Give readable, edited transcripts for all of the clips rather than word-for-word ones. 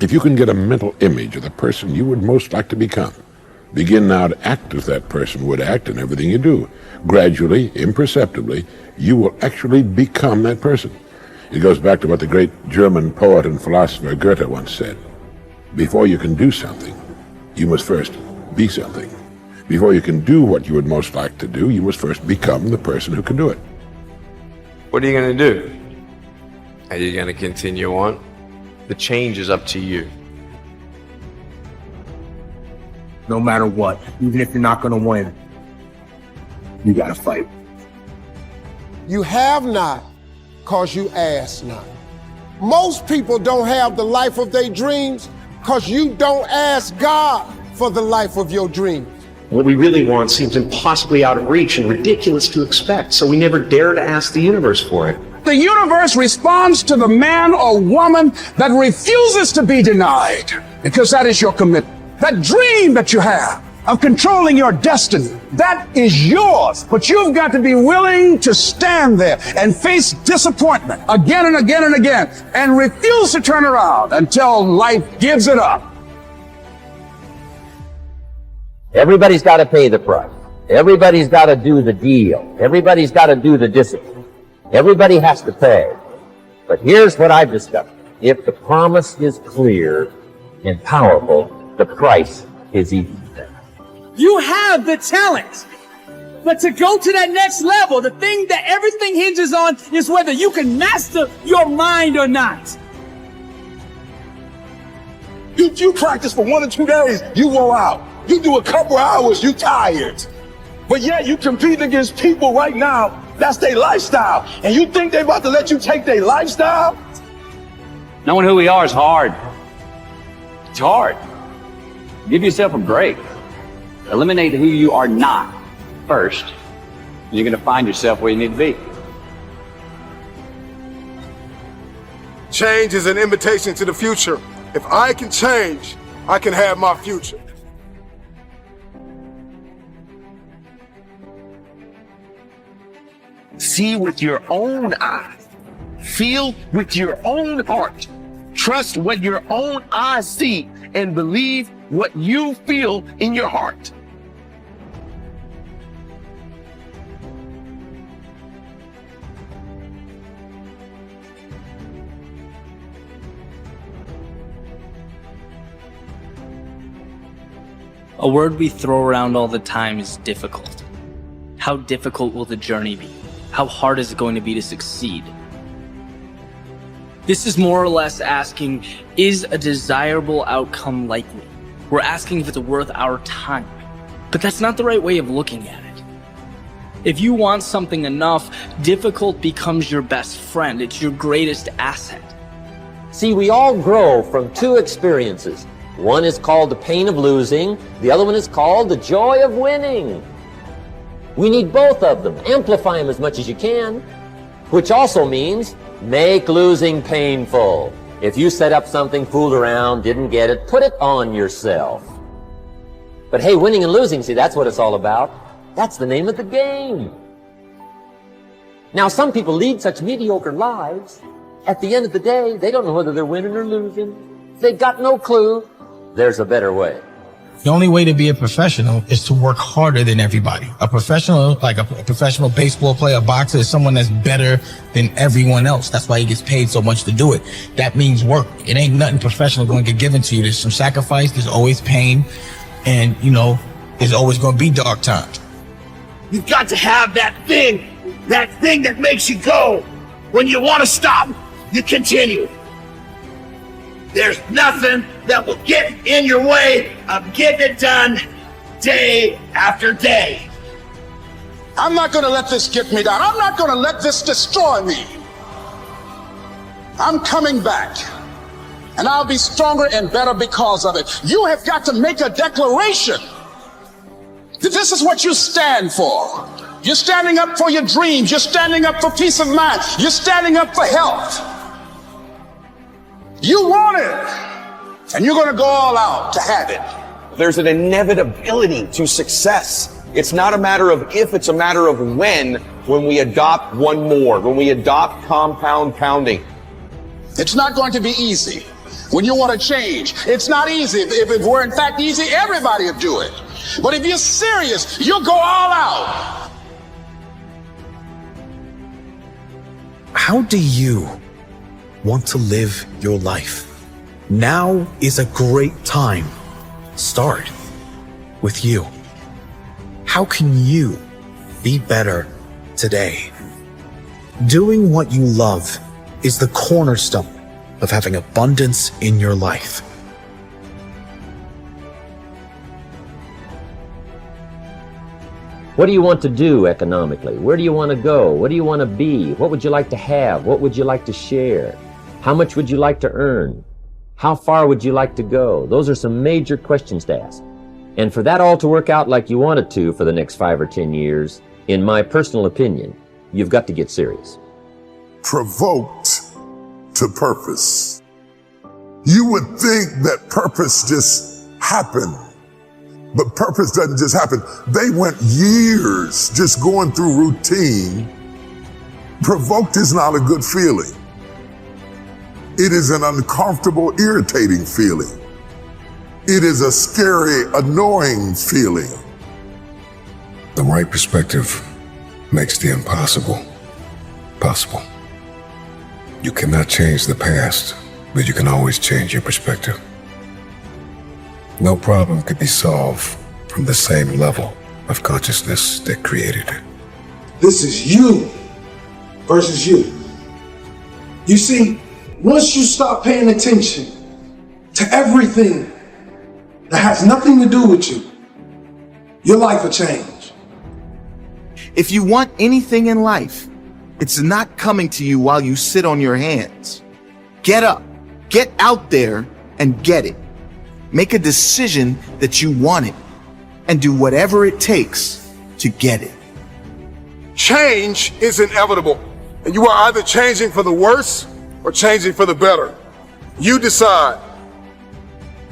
If you can get a mental image of the person you would most like to become, begin now to act as that person would act in everything you do. Gradually, imperceptibly, you will actually become that person. It goes back to what the great German poet and philosopher Goethe once said. Before you can do something, you must first be something. Before you can do what you would most like to do, you must first become the person who can do it. What are you going to do? Are you going to continue on? The change is up to you. No matter what, even if you're not going to win, you got to fight. You have not because you ask not. Most people don't have the life of their dreams because you don't ask God for the life of your dreams. What we really want seems impossibly out of reach and ridiculous to expect, so we never dare to ask the universe for it. The universe responds to the man or woman that refuses to be denied, because that is your commitment. That dream that you have of controlling your destiny, that is yours. But you've got to be willing to stand there and face disappointment again and again and again and refuse to turn around until life gives it up. Everybody's got to pay the price. Everybody's got to do the deal. Everybody's got to do the discipline. Everybody has to pay. But here's what I've discovered. If the promise is clear and powerful, the price is easy. You have the talent, but to go to that next level, the thing that everything hinges on is whether you can master your mind or not. You practice for 1 or 2 days, you wore out. You do a couple hours, you tired. But yet you competing against people right now, that's their lifestyle. And you think they about to let you take their lifestyle? Knowing who we are is hard. It's hard. Give yourself a break. Eliminate who you are not first. You're going to find yourself where you need to be. Change is an invitation to the future. If I can change, I can have my future. See with your own eyes. Feel with your own heart. Trust what your own eyes see and believe what you feel in your heart. A word we throw around all the time is difficult. How difficult will the journey be? How hard is it going to be to succeed? This is more or less asking, is a desirable outcome likely? We're asking if it's worth our time. But that's not the right way of looking at it. If you want something enough, difficult becomes your best friend. It's your greatest asset. See, we all grow from 2 experiences. One is called the pain of losing. The other one is called the joy of winning. We need both of them. Amplify them as much as you can, which also means make losing painful. If you set up something, fooled around, didn't get it, put it on yourself. But hey, winning and losing, see, that's what it's all about. That's the name of the game. Now, some people lead such mediocre lives. At the end of the day, they don't know whether they're winning or losing. They've got no clue. There's a better way. The only way to be a professional is to work harder than everybody. A professional, like a professional baseball player, a boxer, is someone that's better than everyone else. That's why he gets paid so much to do it. That means work. It ain't nothing professional going to get given to you. There's some sacrifice. There's always pain. And, you know, there's always going to be dark times. You've got to have that thing that makes you go. When you want to stop, you continue. There's nothing that will get in your way of getting it done day after day. I'm not going to let this get me down. I'm not going to let this destroy me. I'm coming back, and I'll be stronger and better because of it. You have got to make a declaration that this is what you stand for. You're standing up for your dreams. You're standing up for peace of mind. You're standing up for health. You want it, and you're going to go all out to have it. There's an inevitability to success. It's not a matter of if, it's a matter of when we adopt one more, when we adopt compound pounding. It's not going to be easy. When you want to change, it's not easy. If it were in fact easy, everybody would do it. But if you're serious, you'll go all out. How do you want to live your life? Now is a great time. Start with you. How can you be better today? Doing what you love is the cornerstone of having abundance in your life. What do you want to do economically? Where do you want to go? What do you want to be? What would you like to have? What would you like to share? How much would you like to earn? How far would you like to go? Those are some major questions to ask. And for that all to work out like you want it to for the next 5 or 10 years, in my personal opinion, you've got to get serious. Provoked to purpose. You would think that purpose just happened. But purpose doesn't just happen. They went years just going through routine. Provoked is not a good feeling. It is an uncomfortable, irritating feeling. It is a scary, annoying feeling. The right perspective makes the impossible possible. You cannot change the past, but you can always change your perspective. No problem could be solved from the same level of consciousness that created it. This is you versus you. You see, once you stop paying attention to everything that has nothing to do with you, your life will change. If you want anything in life, it's not coming to you while you sit on your hands. Get up, get out there, and get it. Make a decision that you want it, and do whatever it takes to get it. Change is inevitable, and you are either changing for the worse or changing for the better. You decide.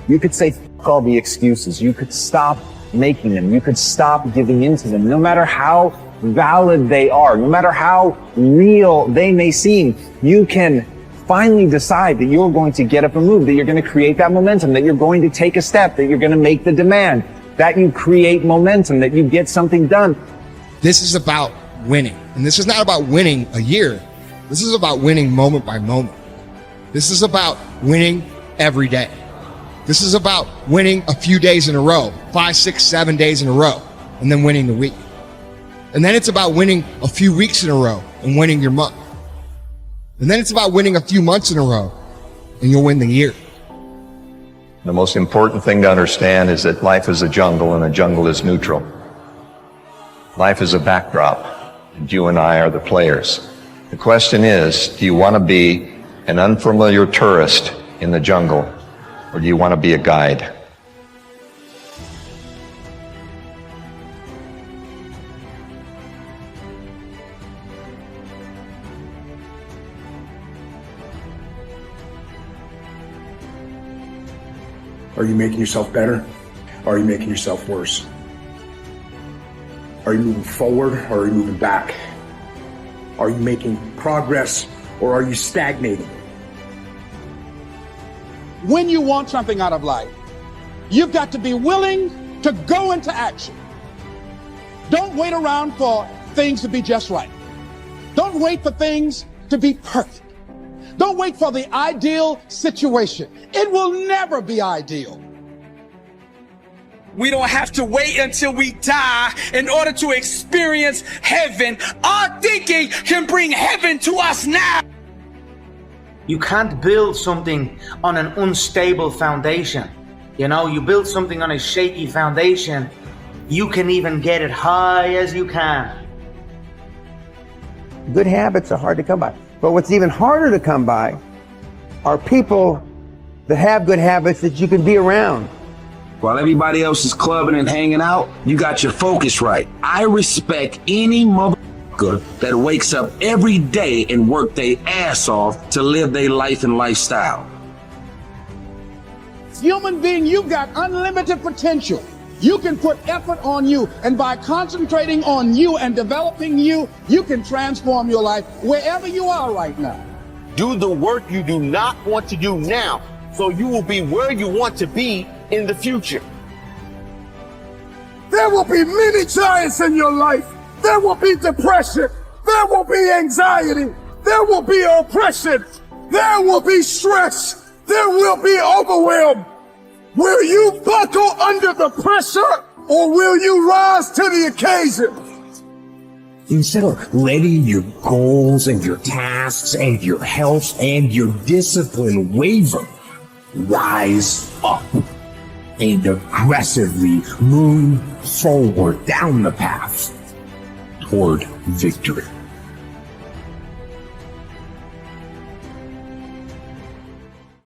You could say f all the excuses. You could stop making them. You could stop giving into them. No matter how valid they are, no matter how real they may seem, you can finally decide that you're going to get up and move, that you're going to create that momentum, that you're going to take a step, that you're going to make the demand, that you create momentum, that you get something done. This is about winning. And this is not about winning a year. This is about winning moment by moment. This is about winning every day. This is about winning a few days in a row, 5, 6, 7 days in a row, and then winning the week. And then it's about winning a few weeks in a row and winning your month. And then it's about winning a few months in a row and you'll win the year. The most important thing to understand is that life is a jungle and a jungle is neutral. Life is a backdrop and you and I are the players. The question is, do you want to be an unfamiliar tourist in the jungle or do you want to be a guide? Are you making yourself better? Or are you making yourself worse? Are you moving forward or are you moving back? Are you making progress or are you stagnating? When you want something out of life, you've got to be willing to go into action. Don't wait around for things to be just right. Don't wait for things to be perfect. Don't wait for the ideal situation. It will never be ideal. We don't have to wait until we die in order to experience heaven. Our thinking can bring heaven to us now. You can't build something on an unstable foundation. You know, you build something on a shaky foundation, you can even get it high as you can. Good habits are hard to come by. But what's even harder to come by are people that have good habits that you can be around. While everybody else is clubbing and hanging out, you got your focus right. I respect any motherfucker that wakes up every day and work their ass off to live their life and lifestyle. Human being, you've got unlimited potential. You can put effort on you, and by concentrating on you and developing you, you can transform your life wherever you are right now. Do the work you do not want to do now so you will be where you want to be in the future. There will be many giants in your life. There will be depression. There will be anxiety. There will be oppression. There will be stress. There will be overwhelm. Will you buckle under the pressure, or will you rise to the occasion? Instead of letting your goals and your tasks and your health and your discipline waver, rise up and aggressively move forward down the path toward victory.